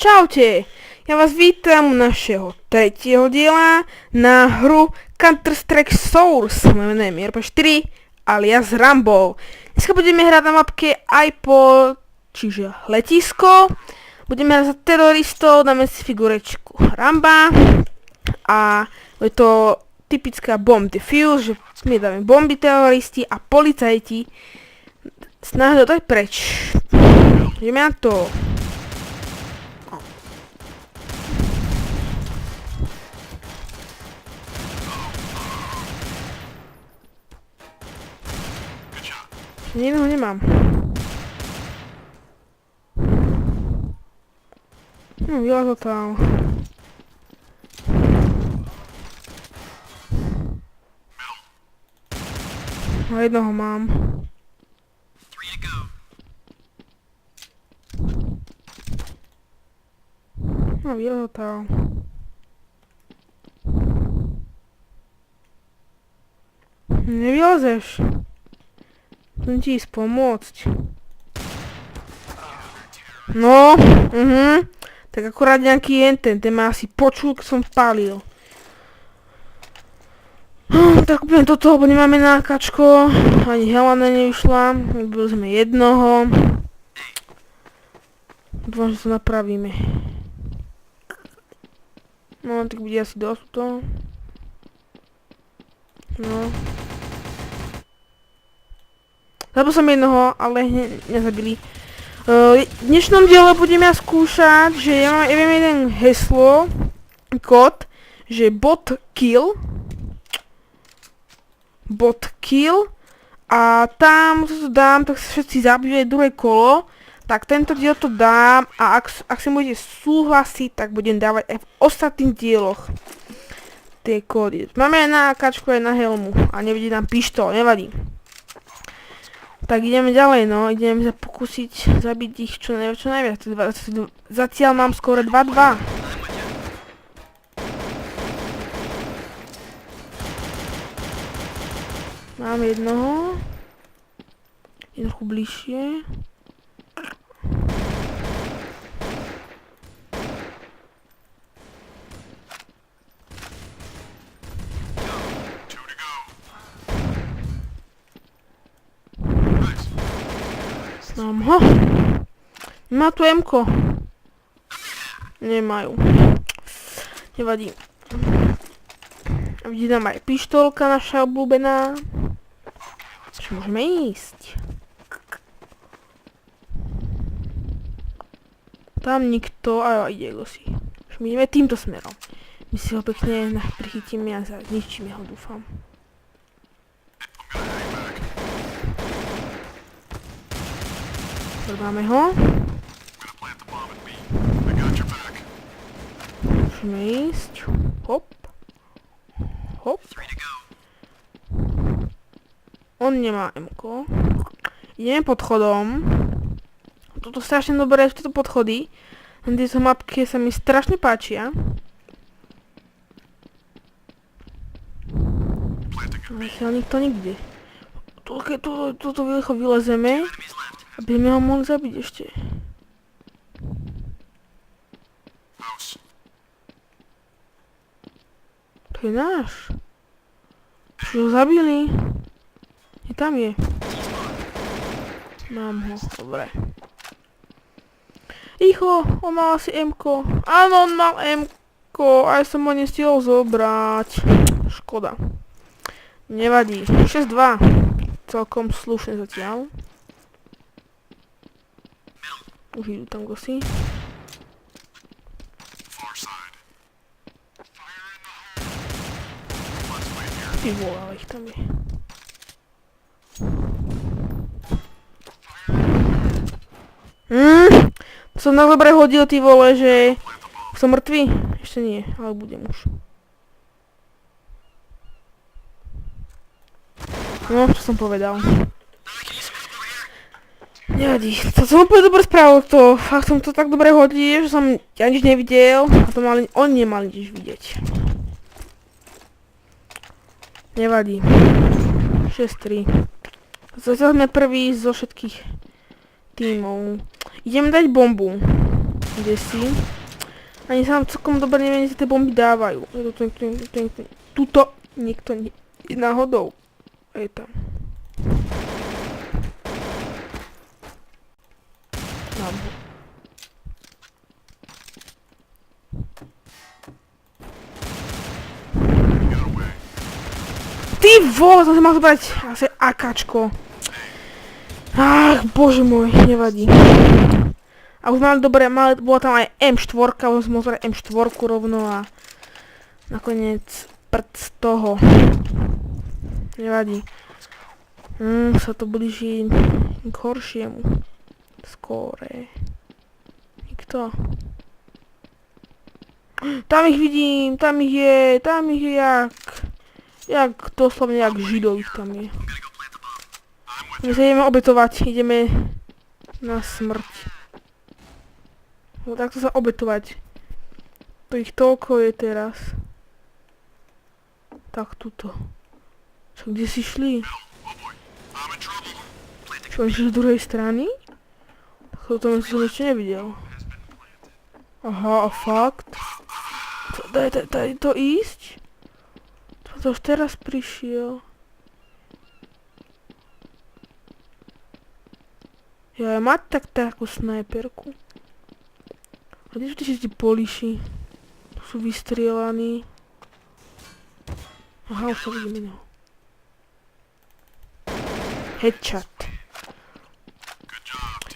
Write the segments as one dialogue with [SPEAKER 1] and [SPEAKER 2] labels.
[SPEAKER 1] Čaute, ja vás vítam u našeho tretieho diela na hru Counter-Strike Source. Moje meno je Mirpa4 alias Rambo. Dneska budeme hrať na mapke iPod, čiže letisko. Budeme hrať za teroristov, dáme si figurečku Ramba. A je to typická bomb defuse, že my dáme bomby teroristi a policajti snažia dať preč. Ideme na to. Jedného nemám. Vylazol tam. A jednoho mám. Vylazol tam. Nevylezeš. Chcem ti ísť pomôcť. No, tak akurát nejaký ten ma asi počul, keď som pálil. Tak kúpim toto, lebo nemáme nákačko, ani Helena nevyšla, byli sme jednoho. Dúfam, že to napravíme. No, tak bude asi dosť to. No. Zabil som jednoho, ale nezabili. V dnešnom diele budem ja skúšať, že ja viem jeden heslo, kód, že bot kill a tam to dám, tak sa všetci zabijú druhé kolo, tak tento diel to dám a ak sa budete súhlasiť, tak budem dávať aj v ostatných dieloch tie kódy. Máme aj na kačku, aj na helmu a nevidí nám pištol, nevadí. Tak ideme ďalej, no, ideme sa pokúsiť zabiť ich čo najviac. Zatiaľ mám skoro 2-2. Mám jednoho. Je trochu bližšie. Mám ho. Má tu M-ko. Nemajú. Nevadí. Vidí tam aj pištolka naša obľúbená. Čo môžeme ísť? Tam nikto. A ide si. My ideme týmto smerom. My si ho pekne prichytíme a zničíme ho, dúfam. Máme ho. Môžeme ísť. Hop. Hop. On nemá M-ko. Ideme podchodom. Toto strašne dobré, tieto podchody. Tieto mapky sa mi strašne páčia. Zatiaľ nikto nikde. Toto výlecho vylezeme. Aby sme ho mohli zabiť ešte. To je náš. Už ho zabili. Je tam je. Mám ho, dobre. Icho, on mal asi M-ko. Áno, on mal M-ko. Aj som ho nestihol zobrať. Škoda. Nevadí. 6-2. Celkom slušne zatiaľ. Už idú tam gosy. Ty vole, ale ich tam je. To som tak dobre hodil, ty vole, že som mŕtvý? Ešte nie, ale budem už. No, čo som povedal. Nevadí, to som úplne dobre spravil to. Fakt som to tak dobre hodil, že som ja nič nevidel a to on nemal nič vidieť. Nevadí. 6-3. Zatiaľ sme prví zo všetkých tímov. Idem dať bombu. Kde si? Ani sa nám celkom dobre neviem, že tie bomby dávajú. Tuto niekto je náhodou. Je tam. Mám ho. Ty vole, som si mal zobrať asi AKčko. Ach, bože môj, nevadí. A už mali dobre, bola tam aj M4, už som mohol zobrať M4 rovno a nakoniec prd z toho. Nevadí. Sa to blíži k horšiemu. Skóre. Nikto. Tam ich vidím, tam ich je jak doslovne jak židov ich tam je. My sa ideme obetovať, ideme na smrť. No takto sa obetovať. To ich toľko je teraz. Tak tuto. Čo, kde si šli? Čo, oni šli z druhej strany? Tak to som ešte nevidel. Aha, a fakt? Daj to ísť? To už teraz prišiel. Ja mať takú snajperku. A kde sú tí všetci poliši? Tu sú vystrielaní. Aha, už sa vidím iného. Headshot.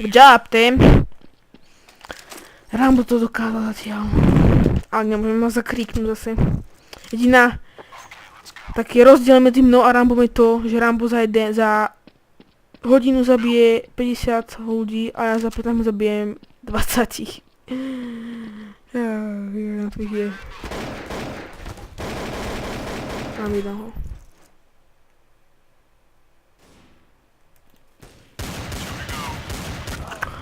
[SPEAKER 1] Good job, team. Rambo to dokázal zatiaľ. Ale nemôžem ma zakríknúť zase. Jediná taký rozdiel medzi mnou a Rambom je to, že Rambo za hodinu zabije 50 ľudí a ja za 15 zabijem 20. Ja to ich je. Mám jedného.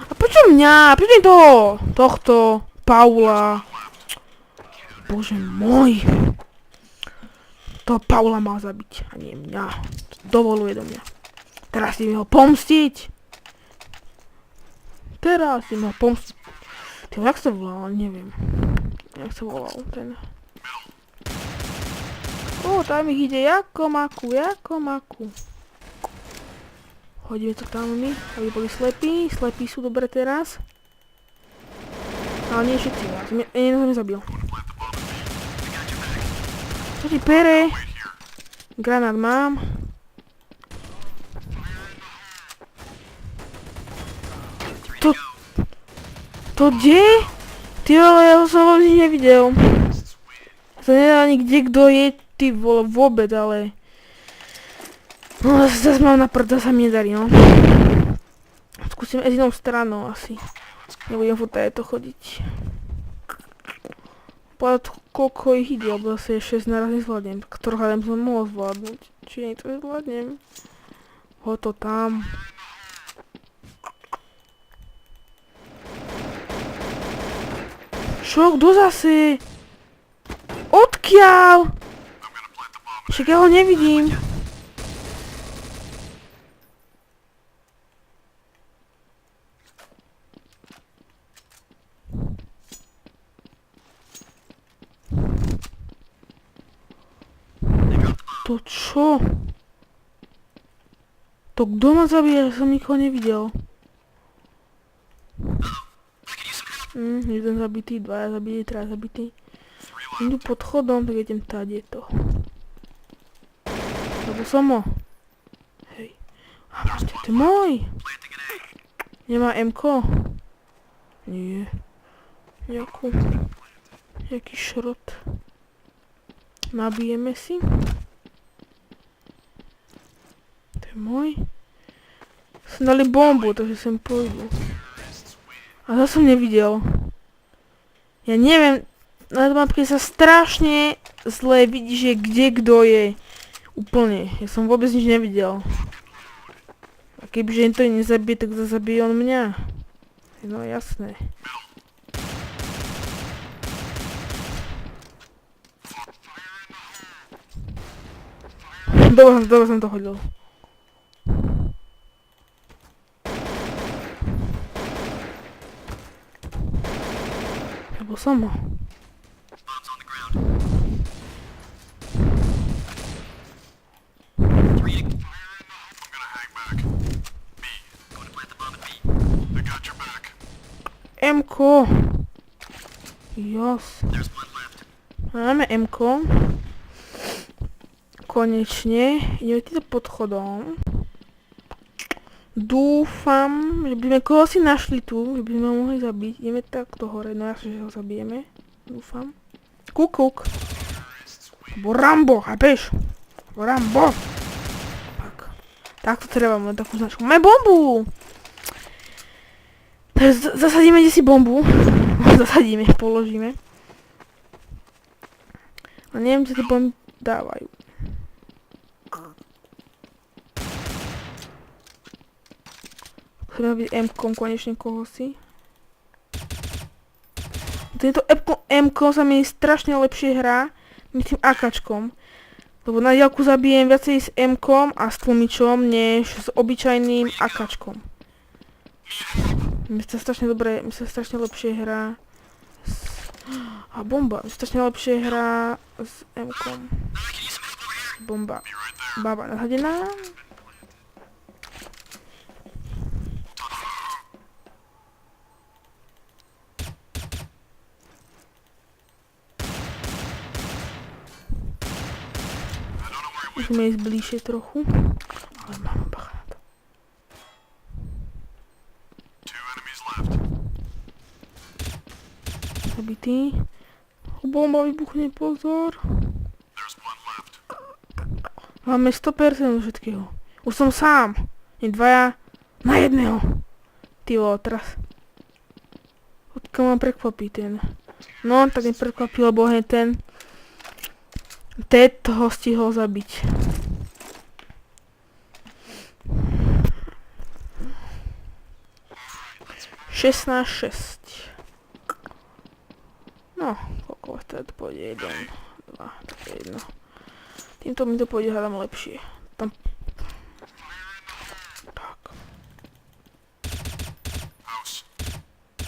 [SPEAKER 1] A prečo mňa? Prečo nie toho? Tohto. Paula. Bože môj. Toho Paula mal zabiť, a nie mňa. Dovoluje do mňa. Teraz ideme ho pomstiť. Ty, jak sa volal? Neviem. Jak sa volal ten. Tam ich ide jako maku. Hodíme to tam my, aby boli slepí. Slepí sú dobre teraz. Ale nie všetci. Ja som nezabil. Čo ti pere? Granát mám. To kde? Ty vole, ja ho som vôbec nevidel. To nedá ani kde kto je, ty vole, vôbec, ale... No, zase mám na prd, sa mi nedarí, no. Skúsim z inou stranou asi. Nebudem furt aj to chodiť. Povedať, koľko ich ide, lebo zase 6 naraz nezvládnem. Ktorého hľadám som mohol zvládnuť. Či nie to nezvládnem. Ho to tam. Čo? Kto zase? Odkiaľ? Však ja ho nevidím. To čo? To kto ma zabije? Ja som nikoho nevidel. Jeden zabitý, dvaja zabití, traja zabití. Idú pod chodom, tak idem tady to. Lebo som ho. Hej. A máte, to je môj. Nemá M-ko? Nie. Nejaký šrot. Nabijeme si. To je môj. Som dali bombu, takže sem pôjdu. A to som nevidel. Ja neviem, na mapke sa strašne zle vidí, že kde kto je. Úplne. Ja som vôbec nič nevidel. A kebyže to nezabije, tak to zabije on mňa. No jasné. Dobre som to hodil. Zabil som ho. M-ko. Jas. Máme M-ko. Konečne. Ideme týmto podchodom. Dúfam, že by sme koho si našli tu, že by sme ho mohli zabiť. Ideme takto hore, no jasne, že ho zabijeme. Dúfam. Kuk. Bo Rambo, chápeš? Bo Rambo. Tak. Takto treba mať takú značku. Máme bombu! Zasadíme kde si bombu. Zasadíme, položíme. A neviem, čo tie bomby dávajú. Chceme byť M-kom konečne koho si. Tento M-kom sa mi strašne lepšie hrá, než tým AKčkom. Lebo na diaľku zabijem viacej s M-kom a s tlmičom, než s obyčajným AKčkom. Mi sa strašne lepšie hrá a bomba. Mi sa strašne lepšie hrá s M-kom. Bomba. Baba nasadená. Musíme ísť bližšie trochu. Ale mám bacha na to. Zabitý. Bomba vybuchne, pozor. Máme 100% všetkého. Už som sám. Nie dvaja na jedného. Ty vole, teraz. Odkiaľ ma prekvapí ten. No, tak mi prekvapí, lebo hneď ten Ted ho stihol zabiť. Šestnáct. No, koľko vás teda to pôjde? 1, 2, tak je jedno. Týmto mi to pôjde hádam lepšie. Tam. Tak.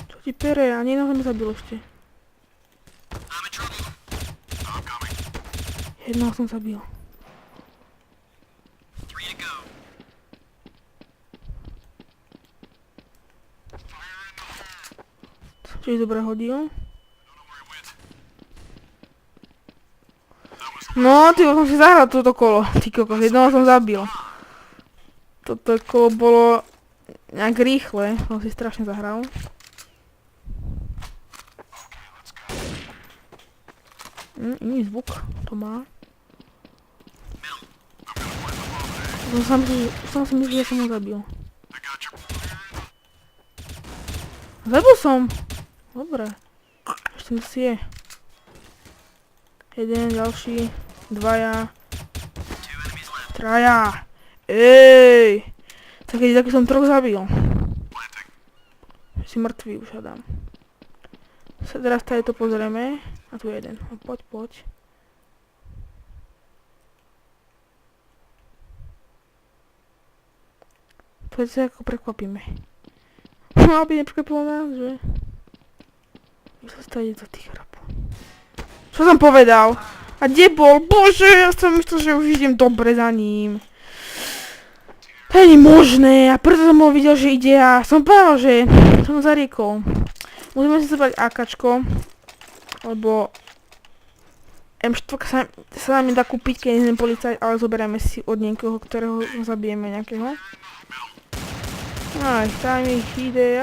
[SPEAKER 1] Čo ti pere? Ani jedného mi zabil ešte. Jednoho som zabil. Čiže dobre hodil. No, ty som si zahral toto kolo. Ty kokos, jednoho som zabil. Toto kolo bolo nejak rýchle. Som si strašne zahral. Iný zvuk to má. Som si myslel, že som ho zabil. Zabil som! Dobre. Ešte si je. Jeden, ďalší, dvaja, traja. Ej! Taký som troch zabil. Si mŕtvý už hádam. Teraz tady to pozrieme. A tu je jeden. Poď. Poď sa ako prekvapíme. Aby neprekvapilo nás, že? Už sa stane do tých hrabov. Čo som povedal? A kde bol? Bože, ja som myslel, že už idem dobre za ním. To nie je možné. A preto som ho videl, že ide a som povedal, že som zariekol. Musíme si zobrať AKčko. Lebo M4 sa nám nedá kúpiť, keď nie sme policajt, ale zoberieme si od niekoho, ktorého zabijeme nejakého. Aj, tam ich ide.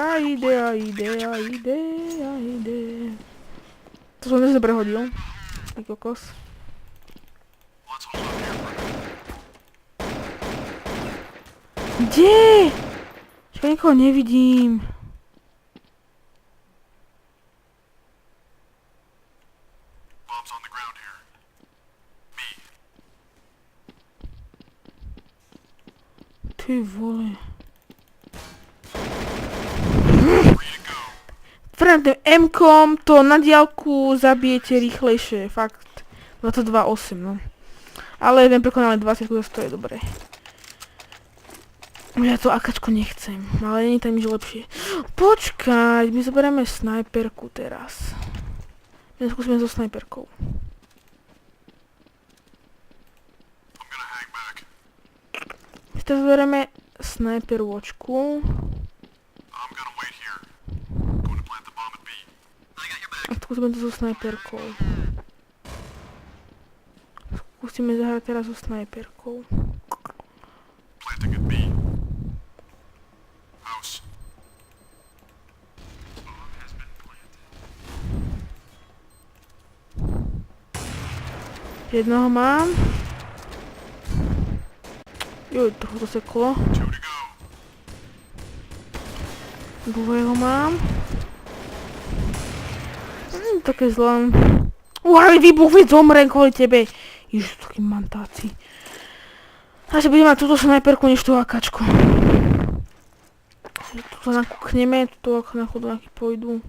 [SPEAKER 1] To som dnes dobre hodil. Ty kokos. Kde? Čo ja nikoho nevidím. Ty vole. Vrem tým M-kom to na diaľku zabijete rýchlejšie, fakt. 22.8, no. Ale jeden prekonal 20, to je dobré. Ja to AKčko nechcem, ale nie je tam nič lepšie. Počkaj, my zoberieme snajperku teraz. My skúsime so snajperkou. Si teraz zoberieme snajpervočku. A skúsime to so snajperkou. Skúsime zahrať teraz so snajperkou. Jednoho mám. Juj, trochu to seklo. Druhého mám. Také zlé. Ale výbuch, veď zomrem kvôli tebe. Ježiš, taký mantáci. Asi budem mať túto snajperku, než tú akačku. Tuto nakúkneme, tuto ako na chodláky pôjdu.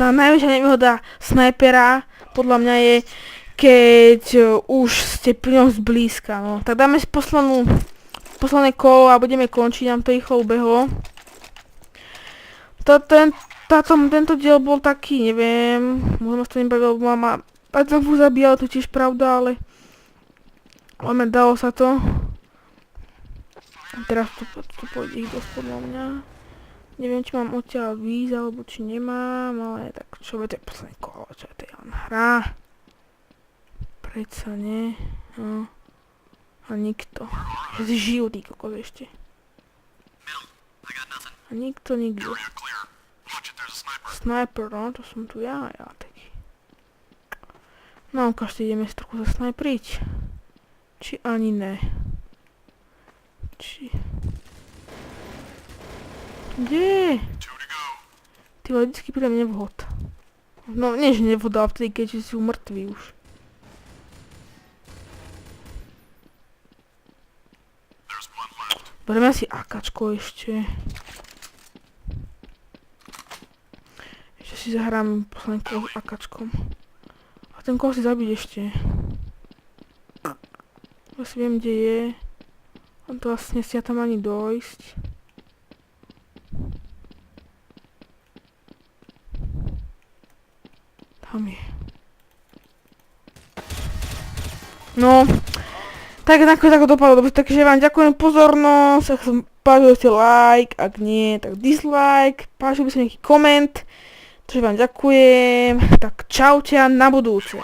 [SPEAKER 1] Tá najväčšia nevýhoda snajpera podľa mňa je, keď už ste pri ňom zblízka, no. Tak dáme si posledné kolo a budeme končiť, nám to rýchlo ubehlo. Tento diel bol taký, neviem, možno to nebavilo, lebo mama znovu zabíjala, to tiež pravda, ale dalo sa to. Teraz tu pôjde ich dosť podľa mňa. Neviem, či mám odtiaľ výjsť, alebo či nemám, ale tak čo to je posledné kolo, čo je to len hra. Predsa nie, no. A nikto. Že si žijú tí kokos ešte. A nikto nikde. Sniper, no, to som tu ja taký. No, ukážte, ideme si trochu zasnajpriť. Či ani ne. Kde? Ty vole, vždycky príde nevhod. No, nie že nevhod, ale vtedy, keď si mŕtvý už. Bereme si akačko ešte. Ešte si zahrám posledný kolo s akačkom. A ten kolo si zabiť ešte. Ja si viem, kde je. On to vlastne si ja tam ani dojsť. Tam je. No, tak nakoniec ako dopadlo, takže vám ďakujem pozornosť, ak sa páčil ste like, ak nie, tak dislike, páčil by sa nejaký koment, takže vám ďakujem, tak čaute a na budúce.